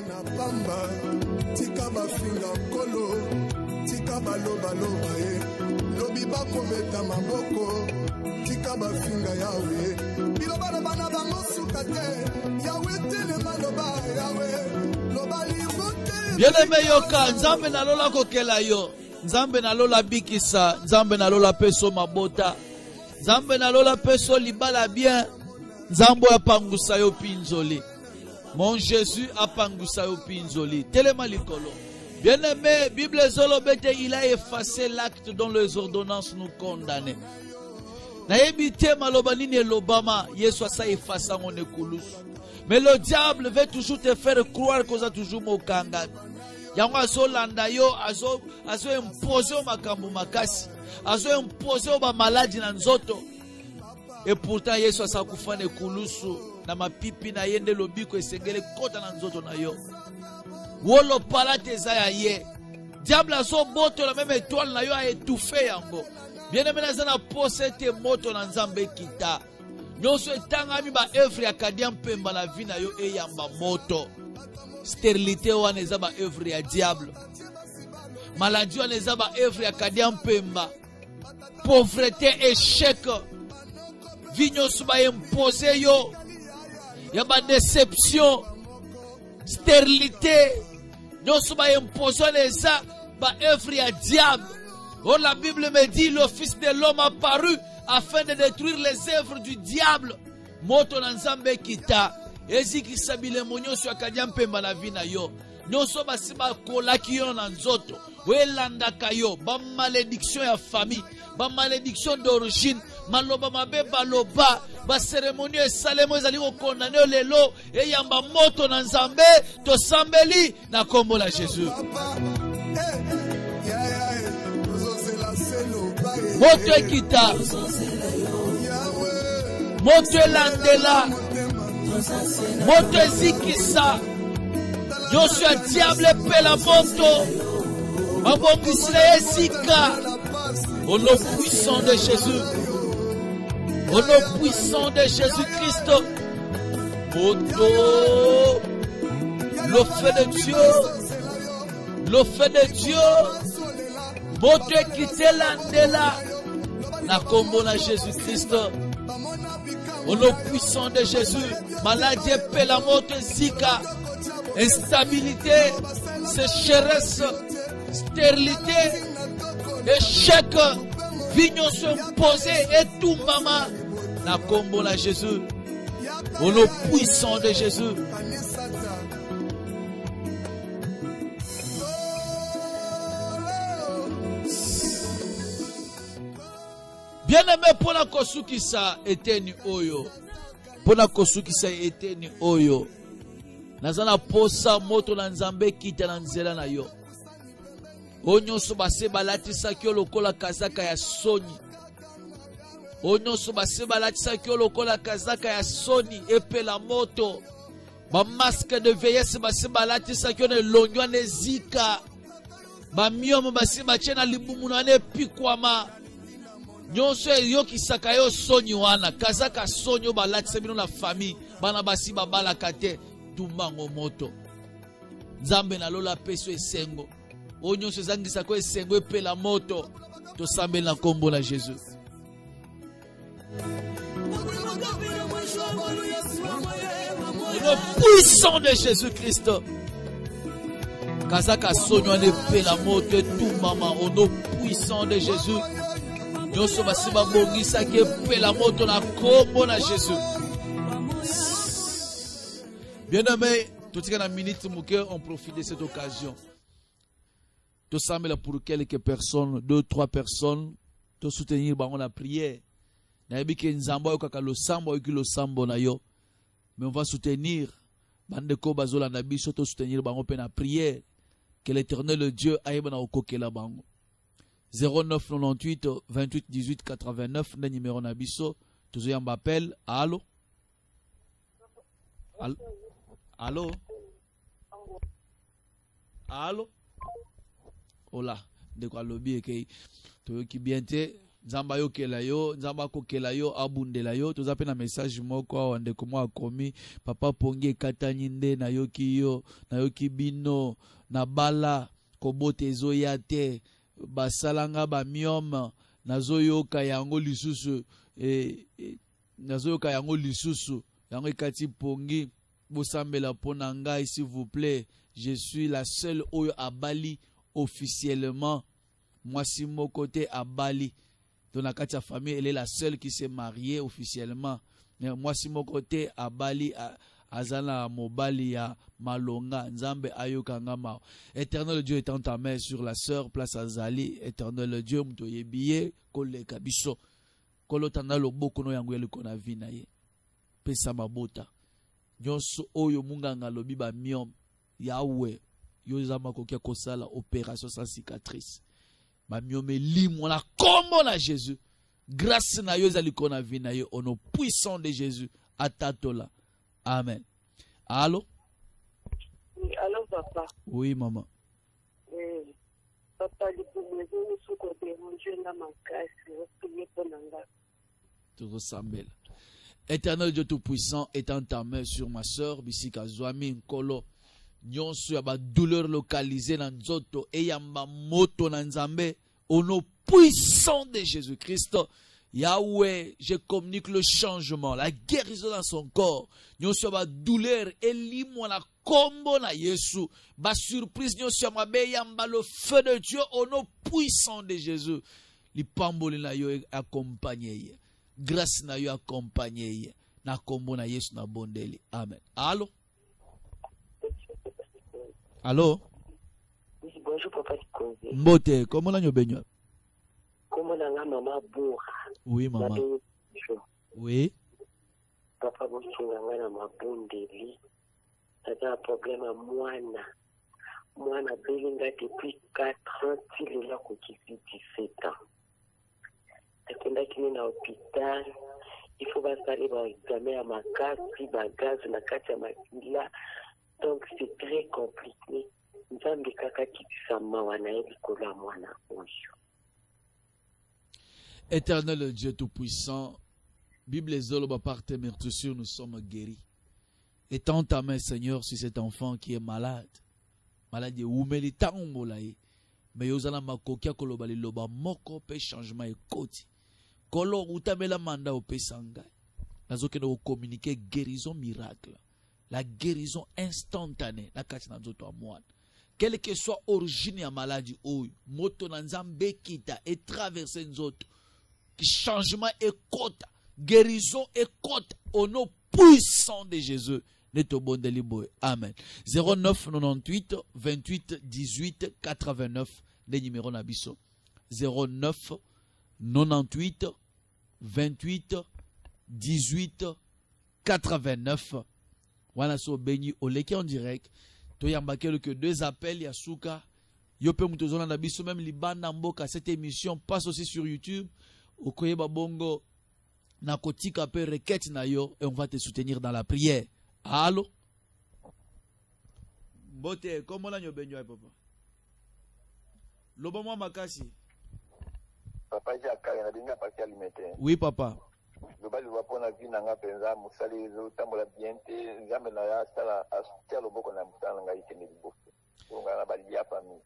tika bafinga kolo tika baloba loba ye lobi bakobeta maboko tika bafinga yawe biloba na bana bango suka te yawe tele maloba yawe loba libote bien-aimé yoka nzambe na lola kokela yo nzambe na lola bikisa nzambe na lola peso mabota nzambe na lola peso libala bien nzambo apangusa yo pinzoli mon Jésus apangusa yo pinzoli telema likolo bien-aimé Bible zolobete il a effacé l'acte dont les ordonnances nous condamnaient na yebite maloba nini elobama Yesu asa efasa ngone kulusu mais le diable veut toujours te faire croire que ça toujours mokanga yango azolanda yo azo imposer o makambo makasi azo imposer o ba maladie na nzoto et pourtant Yesu asa kufana ekulusu na mapipi na yende lobiko esengele kota na nzoto na yo wolo palate za ya ye diable azo boto la même étoile na yo a étouffé yango bien-aimé na zana posete moto na nzambe kita nyonso etangami ba œuvre ya kadia mpemba na vie na yo eyamba moto stérilité wana eza ba œuvre ya diable maladie wana eza ba œuvre ya kadia mpemba pauvreté échec vie nyonso ba impose yo ya ba déception stérilité nyonso ba impose wana eza ba œuvre ya diable. Oh, la Bible me dit le Fils de l'homme a paru afin de détruire les œuvres du diable. Moto na nzambe kita eziki sabile monyoso akadia mpemba na vina yo nyonso basiba kolaki yo na nzoto welandaka yo ba malédiction ya famille ba malédiction d'origine maloba mabe baloba ba cérémonie esalemo ezali kokondane lelo eyamba moto na nzambe tosambeli na kombo la Jésus. Moto ekita moto elandela moto ezikisa nyonso ya diable pe la moto mabongisila ezika au nom puissant de Jésus, au nom puissant de Jésus-Christ. Moto le feu de Dieu, le feu de Dieu moto ekite landela na kombo na Jésus-Christ. Au nom puissant de Jésus, maladie pe la moto zika, instabilité, sécheresse, stérilité, échec, vignon se poser et tout maman, na kombo na Jésus. Au nom puissant de Jésus. Bien-aimé, pour la kosukisa eteni oyo. Pour la kosukisa eteni oyo. Nazana posa moto na nzambe kita na nzela na yo. Onyoso base balatisa kyo lokola kazaka ya soni. Onyoso base balatisa kyo lokola kazaka ya soni epela moto. ba masque de vieillesse basi balatisa kyo ne longwa ne zika ba miomo basi bachena libumu na ne pikwama nyonso eyokisaka yo soni wana kazaka sonyo balatisa bino na famille bana basi babalaka te tumbango moto nzambe na lola peso esengo o nyonso ezangisaka esengo epela moto tosambeli na kombo na Jésus. Au nom puissant de Jésus-Christ. Kazaka sonyo ane pela moto tout maman au nom puissant de Jésus. Nyoso basiba bongisa ke pela moto na kombo na Jésus. Bien-aimé, tout ce qu'on a minute mouke, on profite de cette occasion. Tout ça mais là pour quelques personnes, 2-3 personnes, tout soutenir ba on a prié. Na yebike nzamba yo kaka lo sambo yo ki lo sambo na yo. Mais on va soutenir bande ko bazola na biso to soutenir bango pe na prière que l'Éternel le Dieu aille na okokela bango. 09 98 28 18 89 le numéro na biso toujours yamba appel. Allô? Allô? Allô? Allô? Ola, de quoi lobby ke to ki bien te Nzamba yo kela yo, nzamba ko kela yo, abundela yo, toza pe na message moko wande komo akomi, papa pongi katani nde na yo ki bino, na bala, kobote zo ya te, basalanga ba miom, nazo yoka yango lisusu, nazo yoka yango lisusu, yango kati pongi, bosambela pona ngai s'il vous plaît, je suis la seule oyo à Bali officiellement, moi si mon côté à Bali. Dans la Katia famille, elle est la seule qui s'est mariée officiellement. Mais moi, si mon côté à Bali, à Zana, Mobali, à Malonga, Nzambe, Ayokangama. Éternel Dieu est en ta main sur la sœur, place à Zali. Éternel Dieu, m'toye billet, kole kabiso. Kolo tanda lo boko no yangu yele kona vina ye. Pesa mabota. Nyonso oyo munganga lobi ba miom. Yahweh. Yo zama kokia kosala opération sans cicatrice. Ma miome limon la combo na Jésus. Grâce na yo zali kona vina yo au nom puissant de Jésus. Atatola. Amen. Allô? Oui, allô papa. Oui maman. Oui. Papa, les premiers nous sont dérangés dans ma casse. Priez pour nanga. Tu ressembles. Éternel Dieu tout-puissant, étends ta main sur ma soeur, Bisika Zwami Nkolo. Nyonso ya ba douleur localisée dans nzoto et yamba moto na nzambe au nom puissant de Jésus-Christ. Yahweh, je communique le changement, la guérison dans son corps. Nyonso ya ba douleur et limwa na kombo na Yesu. Ba surprise nyonso ya mabe yamba le feu de Dieu au nom puissant de Jésus. Li pamboli na yo accompagné. Grâce na yo accompagné. Na kombo na Yesu na bondeli. Amen. Allô? Allô? Oui, bonjour papa Kikoze. Mbote, comment on a besoin? Comment on a maman bourra? Oui maman. Oui. Papa bokinga na mabondeli. Ça un problème à moana. Moana belinga depuis 4 ans till là ko kisi 17 ans. Akenda kini na hôpital. Il faut passer ba examen à ma case, puis ba gaz na kati ya makila. Donc c'est très compliqué. Nzambe kaka kisama wana elikola mwana oyo. Éternel Dieu tout-puissant, Bible zoloba par tes meurtrissures nous sommes guéris. Étends ta main Seigneur sur cet enfant qui est malade. Malade de oumeli tangomolaye. Mais yozala makokia koloba liloba moko pe changement ekoti. Kolo utamela manda ope sanga. Nazoke no communiquer guérison miracle. La guérison instantanée na kati na nzoto amwana. Quelle que soit origine ya maladie oyo, moto na nzambe kita et traverser nzoto. Qui changement ekota, guérison ekota au nom puissant de Jésus. Neto bondeli boy. Amen. 09 98 28 18 89 les numéros na biso. 09 98 28 18 89. Voilà so béni au leki en direct. To yamba quelques 2 appels yasuka. Yo pe mutozona na biso même libanda mboka cette émission passe aussi sur YouTube. Okoyeba bongo na kotika pe requête na yo et on va te soutenir dans la prière. Allô? Mbote, comment la nyobenyo papa? Lobo moi makasi. Papa j'ai akaya na dinga parti alimentaire. Oui papa. Loba liwa pona vi nanga penza musali zo tambola biente nzambe na ya sala astia loboko na mutala ngai kene libo. Onga na bali ya famille.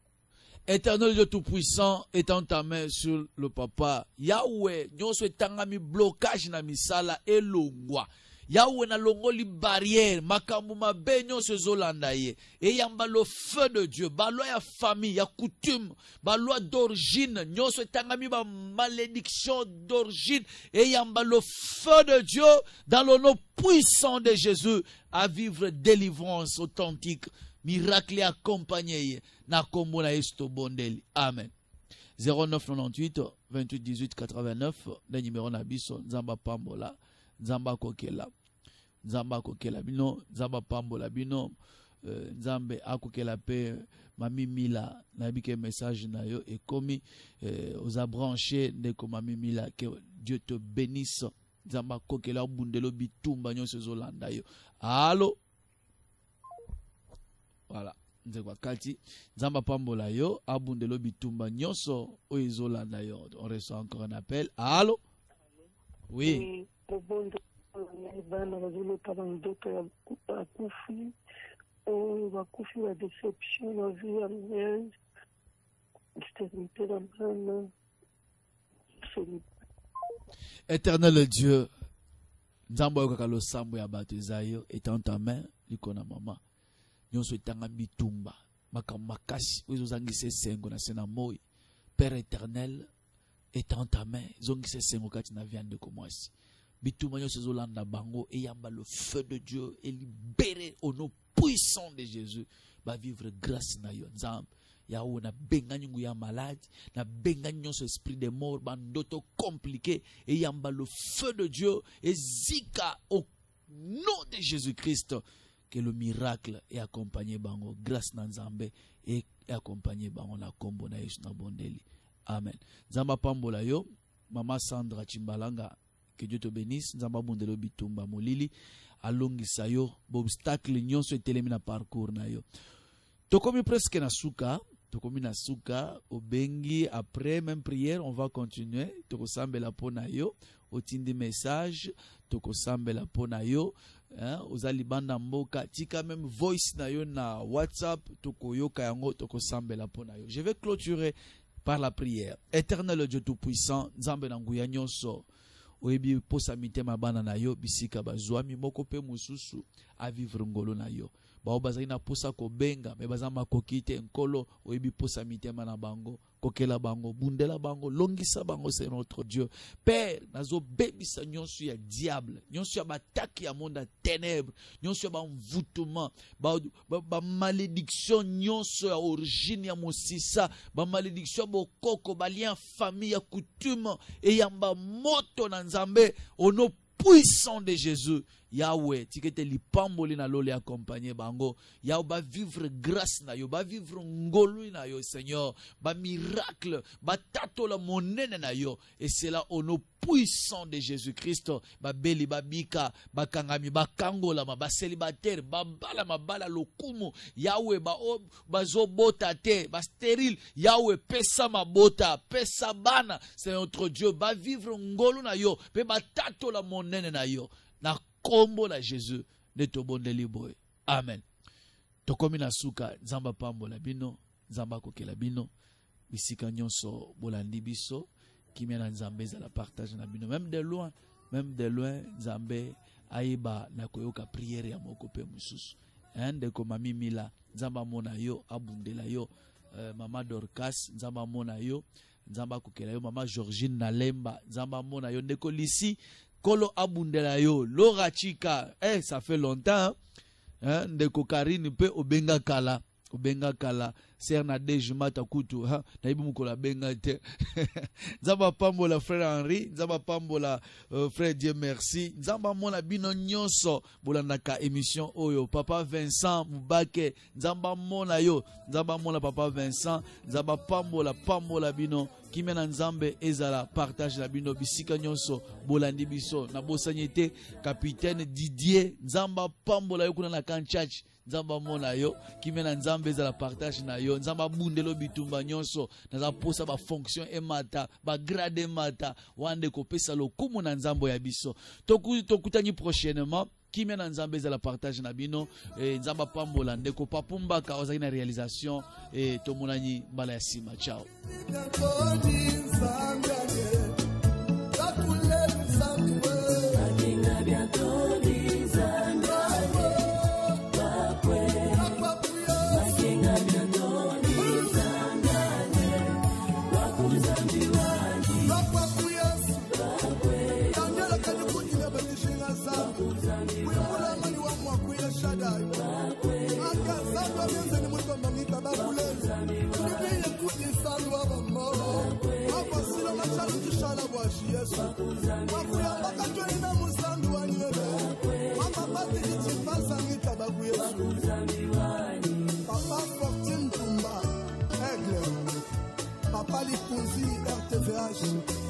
Éternel Dieu Tout-Puissant, étends ta main sur le papa. Yahweh, nyonso etangami blocage na misala elongwa. Yahweh na longoli barrière, makambu mabe nyonso ezolanda ye. Et yamba le feu de Dieu, baloi ya famille, ya coutume, baloi d'origine, nyonso etangami ba malédiction d'origine. Et yamba le feu de Dieu dans le nom puissant de Jésus à vivre délivrance authentique. Miracle accompagné na kombo na Yesu bondeli. Amen. 0998 28 18 89 le numéro na biso nzamba pambola nzamba kokela bino nzamba pambola bino nzambe akokela pe mami mila na bike message na yo et komi aux a branché ndeko mami mila que Dieu te bénisse nzamba kokela bundelo bitumba nyonso zolanda yo. Allô. Voilà, nzekwa kati nzamba pambola yo abundelo bitumba nyonso oizola na yo. On reçoit encore un appel. Allô? Oui. Bana bazolo taba ndoto ya kufi bakufi wa deception na vie ya mwenye stabilité na bana. Éternel Dieu, nzamba yo kaka losambo ya bato ezayo étant ta main likona mama. Nyonso etanga bitumba makamakashi wezozangisa esengo na sena moi. Père éternel, étends ta main zongisa esengo kati na viande ko mwasi bitumba nyonso ezolanda bango eyamba le feu de Dieu et libéré au nom puissant de Jésus va vivre grâce na yo nzambe yawo na benga nyungu ya malade na benga nyonso esprit de mort bandoto compliqué eyamba le feu de Dieu et zika au nom de Jésus-Christ. Que le miracle est accompagné bango grâce na nzambe et accompagné bango na kombo na Yesu na bondeli. Amen. Nzamba pambola yo mama Sandra Chimbalanga, que Dieu te bénisse. Nzamba bondelo bitumba molili alongisa yo obstacle nyonso etelemi na parcours na yo. Tokomi presque na suka, tokomi na suka obengi après même prière on va continuer tokosambela pona yo otindi message tokosambela pona yo. Ozali banda mboka tika même voice na yo na WhatsApp tokoyoka yango tokosambela pona yo. Je vais clôturer par la prière. Éternel Dieu Tout-Puissant, nzambe na nguya nyonso oyebi posa mitema bana na yo bisika bazwami moko pe mususu a vivre ngolo na yo. Bao bazali na posa ko benga me bazama kokite nkolo oyebi posa mitema na bango kokela bango bundela bango longisa bango. C'est notre Dieu Père nazo bebisa nyonso ya diable nyonso ya bataki ya monde ténèbres nyonso ya bamvutuma ba malédiction nyonso ya origine ya mosisa ba malédiction bokoko ba lien famille ya coutume et yamba moto na nzambe au nom puissant de Jésus. Yahweh, tikete lipamboli na lole accompagner bango. Yahweh ba vivre grâce na yo, ba vivre ngolu na yo, Seigneur, ba miracle, ba tato la monene na yo. Et c'est là au nom puissant de Jésus-Christ, ba beli ba bika, ba kangami, ba kangola, ba célibataire, ba bala ma bala lokumu. Yahweh ba zo bota te, ba stérile. Yahweh pesa ma bota, pesa bana. C'est notre Dieu, ba vivre ngolu na yo, pe ba tato la monene na yo. Na kombo na Jésus de tobondeli boy. Amen. Tokomi na suka nzamba pambola bino, nzamba kokela bino, bisika nyonso bolandi biso, kimia na nzambe za la partage na bino, même de loin, nzambe aiba na koyoka prière ya moko pe mususu. Ndeko mami mila, nzamba mona yo, abundela yo, mama Dorcas, nzamba mona yo, nzamba kokela yo, mama Georgine Nalemba, nzamba mona yo, ndeko lisi, Kolo abundela yo, Laura Chika, ça fait longtemps, hein, ndeko Karine pe obenga kala, serna dejumata kutu, ha, na ibu mukola benga te. Nzamba pambola frère Henri, nzamba pambola frère Dieu merci, nzamba mona bino nyonso, bolandaka émission oyo, papa Vincent Mubake, nzamba mona yo, nzamba mona papa Vincent, nzamba pambola bino, kimena nzambe ezala partage na bino bisika nyonso bolandi biso na bosanyete capitaine Didier nzamba pambola yo kuna na kan church nzamba mona yo kimena nzambe za la partage na yo nzamba bundelo bitumba nyonso naza posa ba fonction emata ba grade emata wande kopesa lokumu na nzambo ya biso tokutani prochainement kimena nzambe za la partage na bino nzamba pambola ndeko papumbaka ozaki na réalisation tomonani mbala ya sima ciao. Papa Fortune Tumba, Aigle, Papa Lipunzi RTVH.